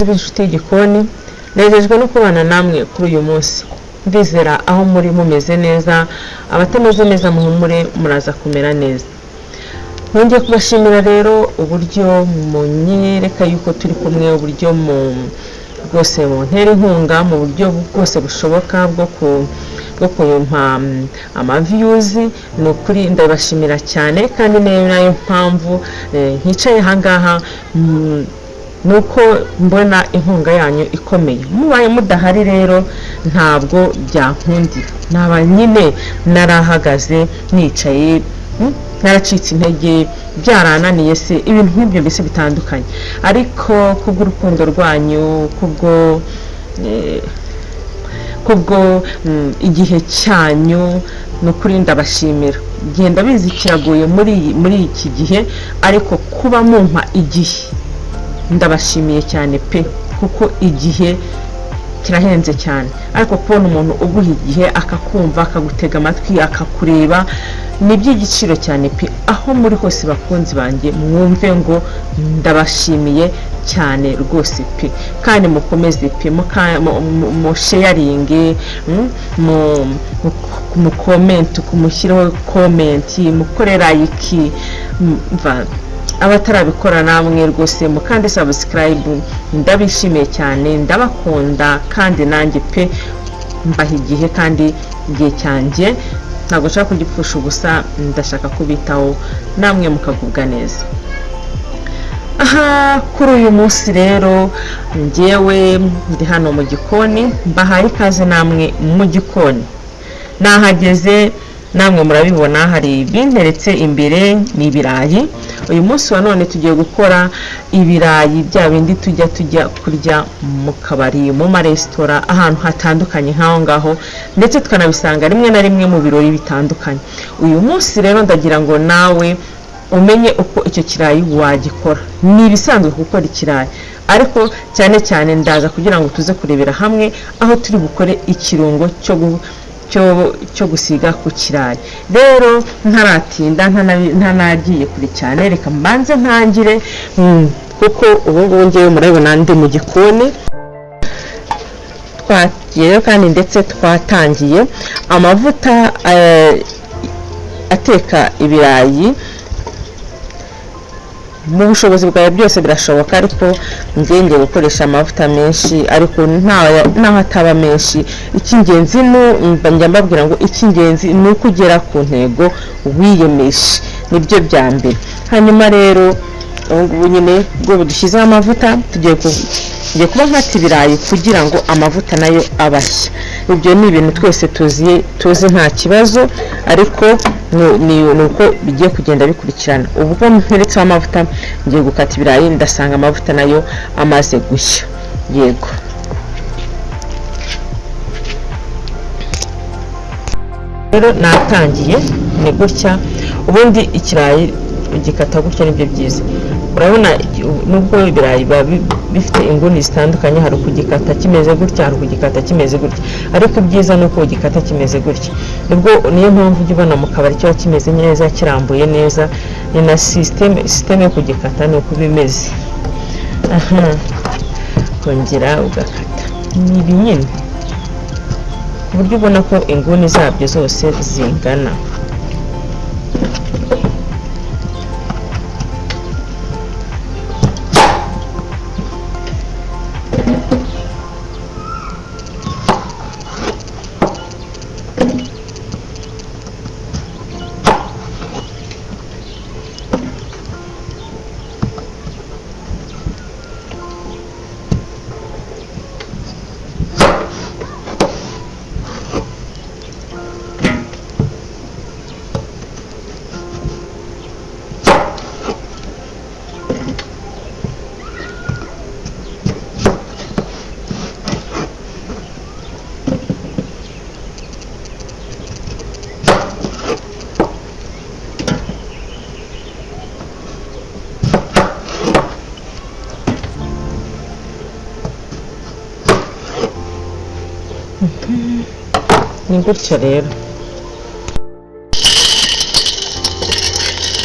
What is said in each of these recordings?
Inshuti y'igikoni nezejwe no kubana namwe kuri uyu munsi. Ndizera aho muri mumeze neza, abatameze neza muhumure muraza kumera neza. Nongeye kubashimira rero uburyo munyereka yuko turi kumwe, uburyo rwose muntera inkunga mu buryo bwose bushoboka bwo kumpa views. Ni ukuri ndabashimira cyane, kandi nayo mpamvu nkicaye ahangaha nuko mbona inkunga yanyu ikomeye. Mubaye mudahari rero ntabwo byankundira, naba nyine narahagaze nicaye naracitse intege, byarananiye se, ibintu nk'ibyo mbese bitandukanye. Ariko kubw'urukundo rwanyu, kubwo igihe cyanyu, nukuri ndabashimira. Genda bizi kiragoye muri iki gihe, ariko kuba mumpa igihe ndabashimiye cyane pe, kuko igihe kirahenze cyane. Ariko kubona umuntu uguha igihe akakumva, akagutega amatwi, akakureba, ni iby'igiciro cyane pe. Aho muri hose bakunzi banjye, mwumve ngo ndabashimiye cyane rwose pe, kandi mukomeze pe, mu sharinge, mu comment, kumushyiraho comment, mukore like, abatarabikora namwe rwose mukande subscribe. Ndabishimiye cyane, ndabakunda, kandi nanjye pe mbaha igihe, kandi igihe cyanjye ntabwo nshaka kugipfusha ubusa. Ndashaka kubitaho namwe mukagubwa neza. Aha kuri uyu munsi rero njyewe ndi hano mu gikoni, mbahaye ikaze namwe mu gikoni. Nahageze namwe murabibona, hari binteretse imbere ni ibirayi. Uyu munsi wa none tugiye gukora ibirayi bya bindi tujya kurya mu kabari, mu maresitora, ahantu hatandukanye nk'aho ngaho, ndetse tukanabisanga rimwe na rimwe mu birori bitandukanye. Uyu munsi rero ndagira ngo nawe umenye uko icyo kirayi wagikora. Ni ibisanzwe gukora ikirayi, ariko cyane cyane ndaza kugira ngo tuze kurebera hamwe aho turi bukore ikirungo cyo gusiga ku kirayi. Rero ntaratinda, ntanagiye kure cyane, reka mbanze ntangire, kuko ubu ngubu ngewe murabibona ndi mu gikoni. Twagiye kandi ndetse twatangiye amavuta ateka ibirayi. Mu bushobozi bwawe byose birashoboka, ariko ngenge gukoresha amavuta menshi, ariko naho ataba menshi. Icy'ingenzi njya mbabwira ngo icy'ingenzi ni uko ugera ku ntego wiyemeje, nibyo bya mbere. Hanyuma rero ubu nyine ubwo dushyizeho amavuta, tugiye kuba nkata ibirayi kugira ngo amavuta nayo abashya. Ibyo ni ibintu twese tuzi nta kibazo, ariko ni uko bigiye kugenda bikurikirana. Ubwo mperetseho amavuta ngiye gukata ibirayi, ndasanga amavuta nayo amaze gushya. Yego, rero natangiye ni gutya. Ubundi ikirayi ugikata gutya nibyo byiza. Urabona nubwo ibirayi biba bifite inguni zitandukanye, hari kugikata kimeze gutya, hari kugikata kimeze gutya, ariko ibyiza ni uko ugikata kimeze gutya. Nibwo niyo mpamvu ujya ubona mu kabari kiba kimeze neza, kirambuye neza. Ni na system yo kugikata ni uko bimeze. Aha, kongera ugakata. Ni ibi nyine, ku buryo ubona ko inguni zabyo zose zingana. Ni gutya rero.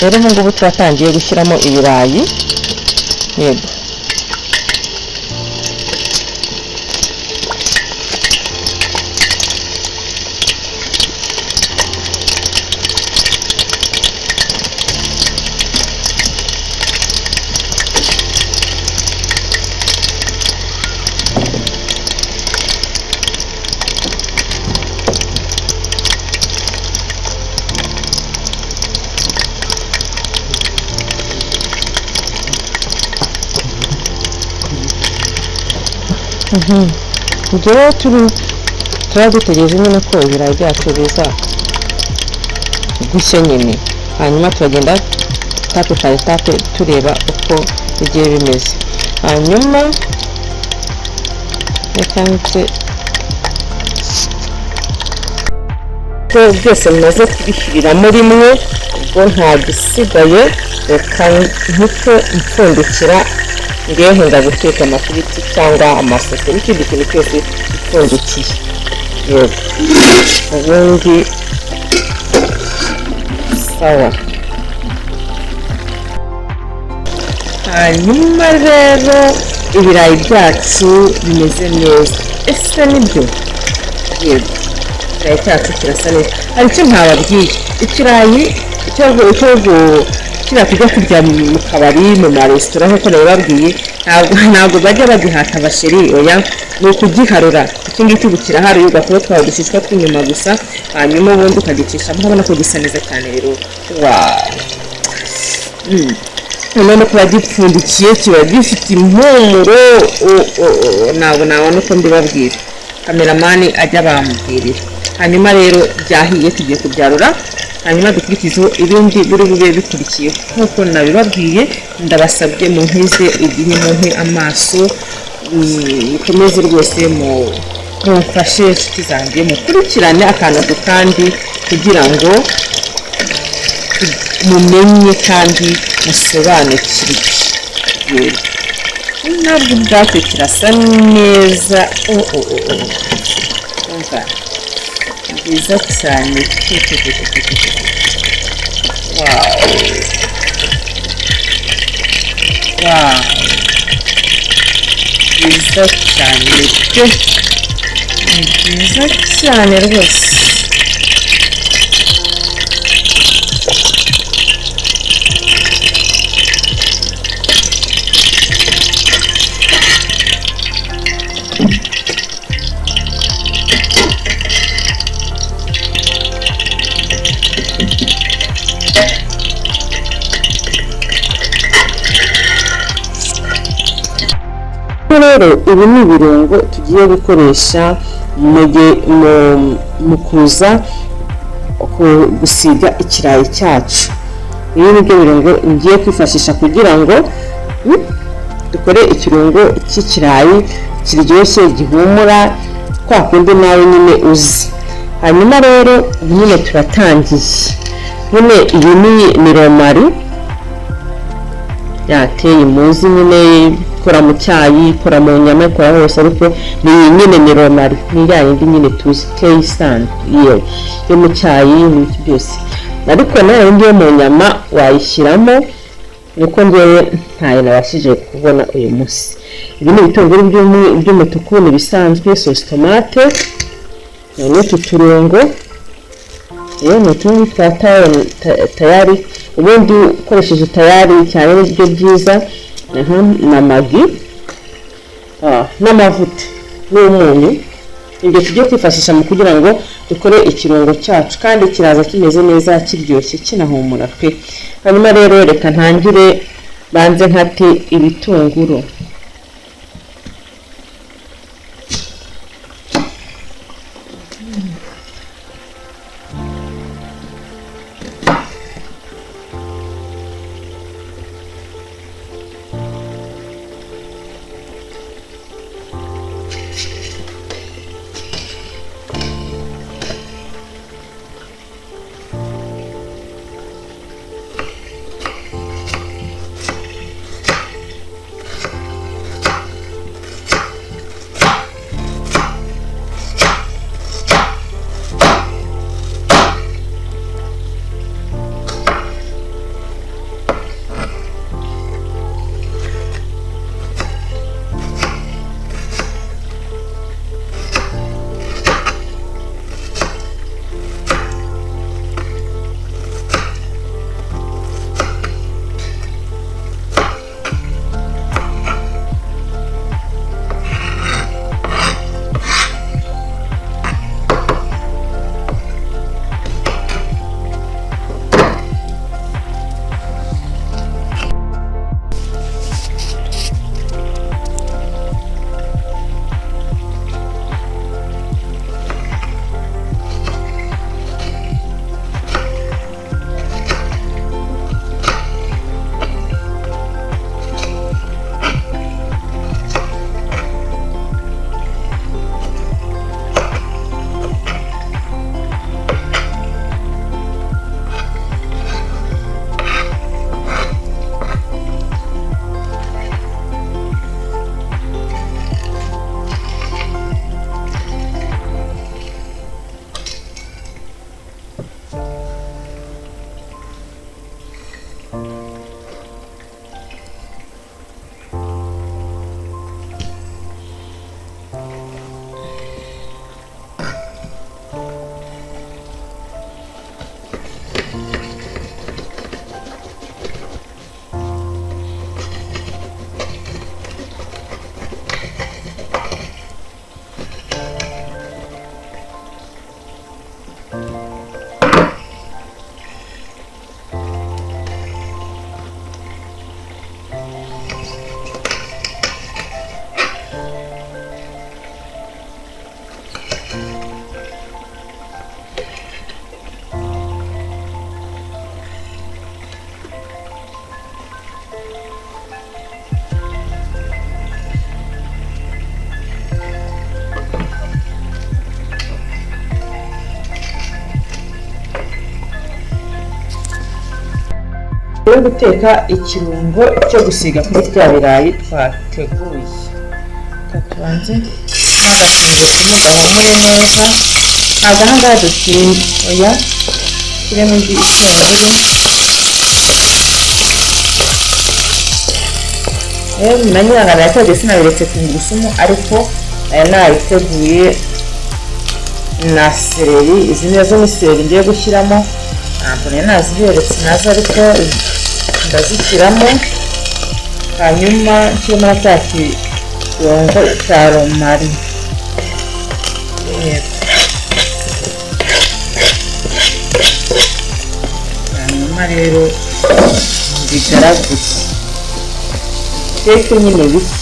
Rero ubu ngubu twatangiye gushyiramo ibirayi. Yego, njyewe tuba dutegereje nyine ko ibirayi byacu biza gushya nyine, hanyuma turagenda tape par tape tureba uko bigiye bimeze. Hanyuma reka nce byose bimaze kubishyiriramo rimwe, ubwo nta gisigaye. Reka mpite mpfundikira, ngewe nkunda guteka amafiriti cyangwa amasote n'ikindi kintu cyose gipfundikiye. Yego, ubundi sawa. Hanyuma rero ibirayi byacu bimeze neza. Ese nibyo? Yego, ikirayi cyacu kirasa neza. Hari icyo ntababwiye, ikirayi kiriya tujya kurya mu kabari, mu maresitora nk'uko nabibabwiye, ntabwo bajya bagihata abasheri, oya, ni ukugiharura. Iki ngiki ubu kiraharuye, ugakora twa dushishwa tw'inyuma gusa, hanyuma ubundi ukagicishamo. Urabona ko gisa neza cyane rero. Noneho no kuba gipfundikiye kiba gifite impumuro, ntabwo nabona uko mbibabwira, kameramani ajya bamubwirira. Hanyuma rero byahiye, tugiye kubyarura, hanyuma dukurikizeho ibindi biri bube bikurikiye. Nk'uko nabibabwiye, ndabasabye munkize igihe, mumpe amaso, mukomeze rwose mumfashe inshuti zanjye, mukurikirane akantu ku kandi kugira ngo mumenye kandi musobanukirwe. Ntabwo ubwacyo kirasa neza, umva byiza cyane. Byiza cyane pe, ni byiza cyane rwose. Rero ibi ni ibirungo tugiye gukoresha mu kuza gusiga ikirayi cyacu. Ibi ni byo birungo ngiye kwifashisha kugira ngo dukore ikirungo cy'ikirayi kiryoshye, gihumura kwa kundi nawe nyine uzi. Hanyuma rero nyine turatangiye. Nyine iyi ni romari yateye muzi, nyine ikora mu cyayi, ikora mu nyama, ikora hose, ariko ni nyine ni romari, ni ya yindi nyine tuzi keyisan yo mu cyayi n'ibindi byose. Ariko nayo ngiye mu nyama wayishyiramo, nuko ngewe ntayo nabashije kubona uyu munsi. Ibi ni ibitunguru by'umutuku, ni bisanzwe, sosi tomate, n'utu turungo. Ni utundi twa tayari, ubundi ukoresheje tayari cyane n'ibyo byiza, na magi, n'amavuta n'umunyu. Ibyo tugiye kwifashisha mu kugira ngo dukore ikirungo cyacu, kandi kiraza kimeze neza, kiryoshye, kinahumura pe. Hanyuma rero reka ntangire banze nkate ibitunguru. guteka ikirungo cyo gusiga kuri bya birayi twateguye. Tubanze n'agatungurusumu gahumuye neza, ntabwo aha ngaha dutinda, oya shyiremo igitunguru. Na nyirangana yatangiye sinabiretse tungurusumu, ariko aya nayiteguye na seleri. Izi nazo ni seleri ngiye gushyiramo, ntabwo nari naziberetse nazo, ariko ndazishyiramo. Hanyuma nshyiremo na cya kirungo cya romari. Hanyuma rero mbigaraguze, teke nyine bike.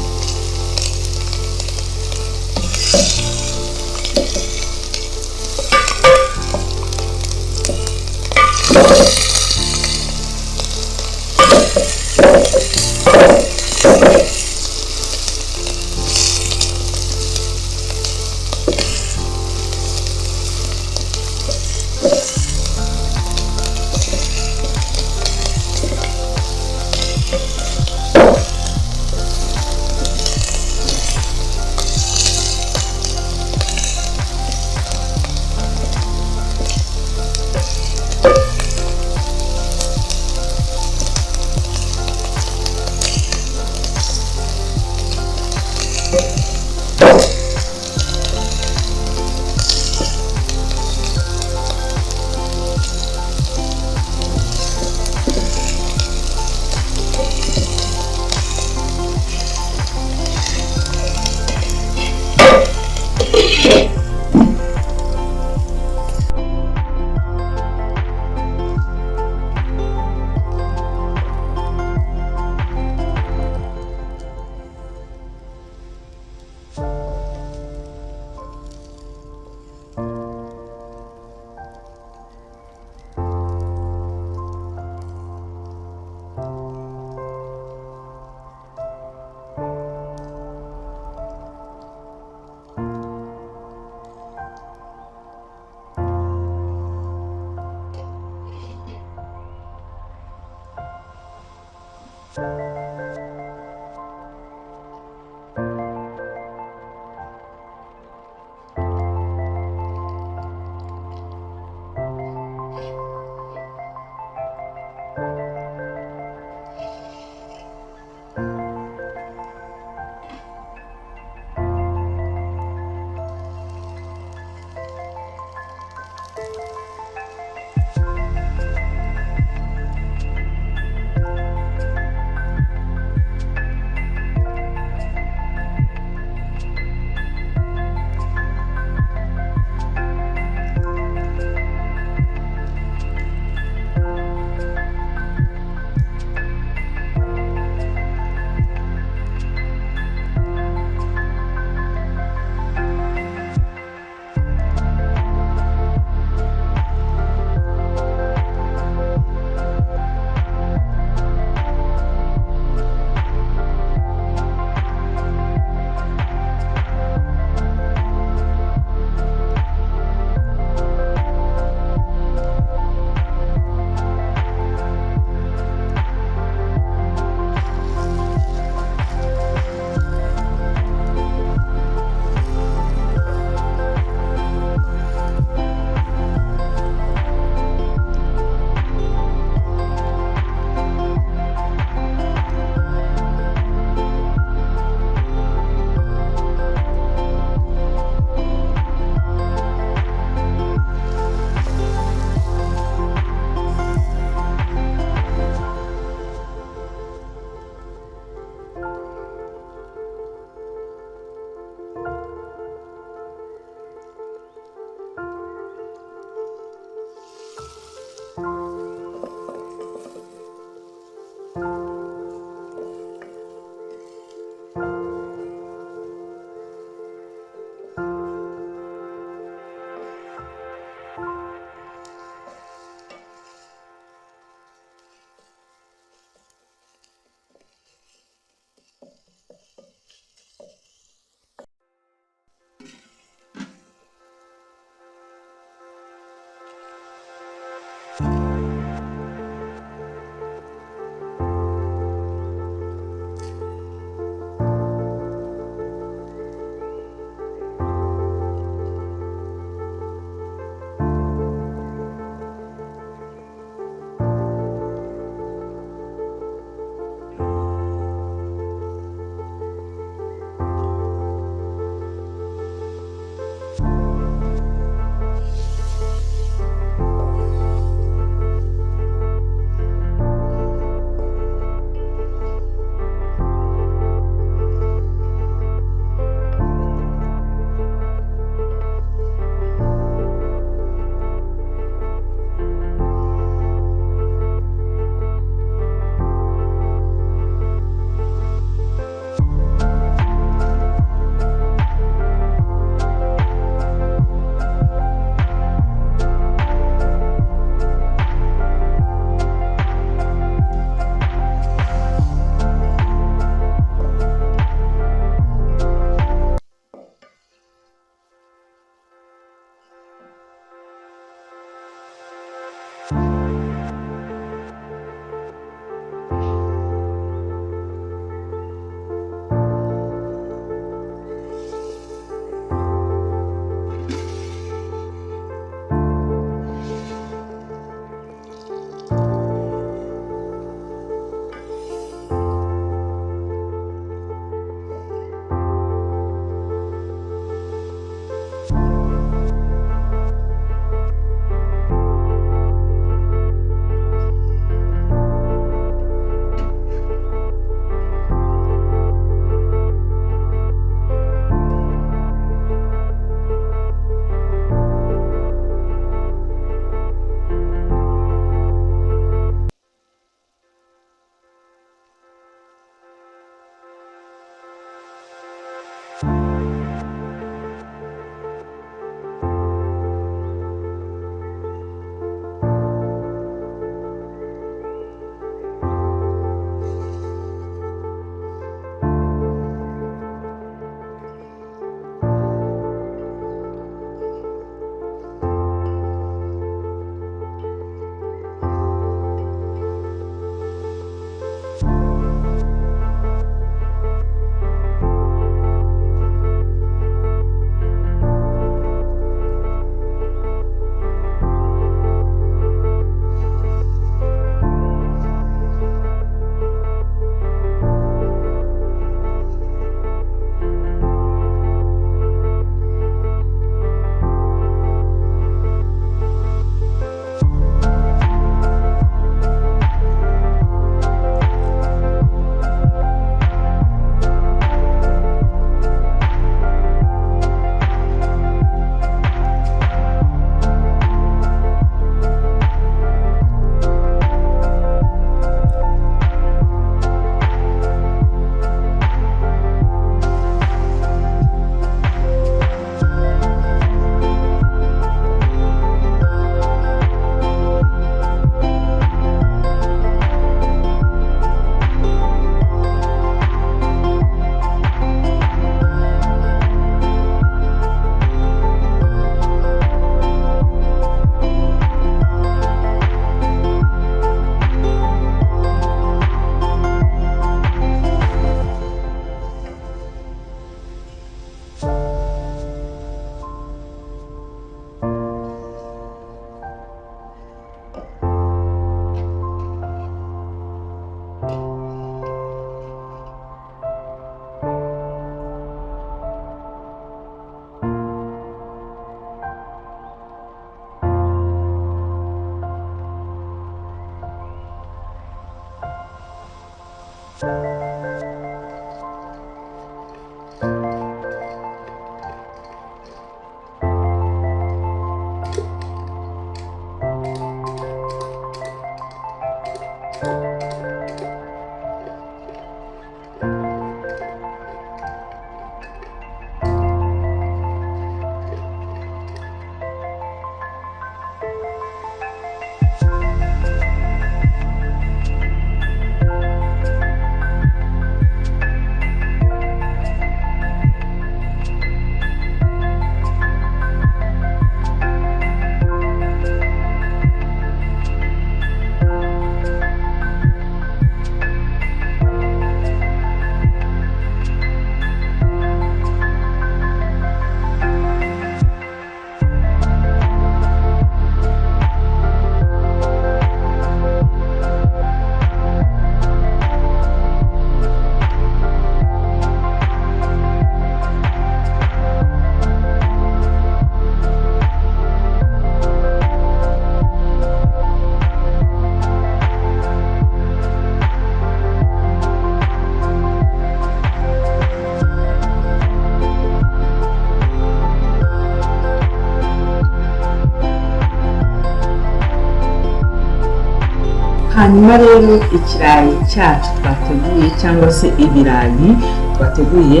hanyuma rero ikirayi cyacu twateguye cyangwa se ibirayi twateguye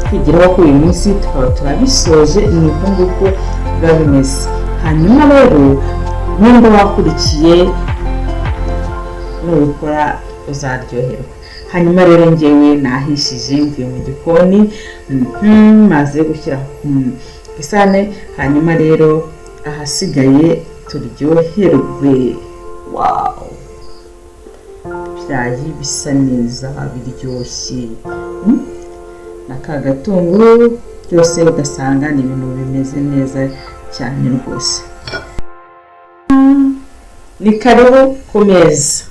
twigiraho kuri uyu munsi tukaba turabisoje, ni uko nguko biba bimeze. Hanyuma rero nimba wakurikiye nubikora uzaryoherwa. Hanyuma rero njyewe nahishije mvuye mu gikoni maze gushyira ku isahane, hanyuma rero ahasigaye turyoherwe. Wow, ibirayi bisa neza biryoshye, n'aka gatunguru byose ugasanga ni ibintu bimeze neza cyane rwose. Ni karibu ku meza.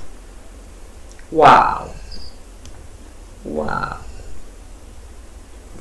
Wow, wow.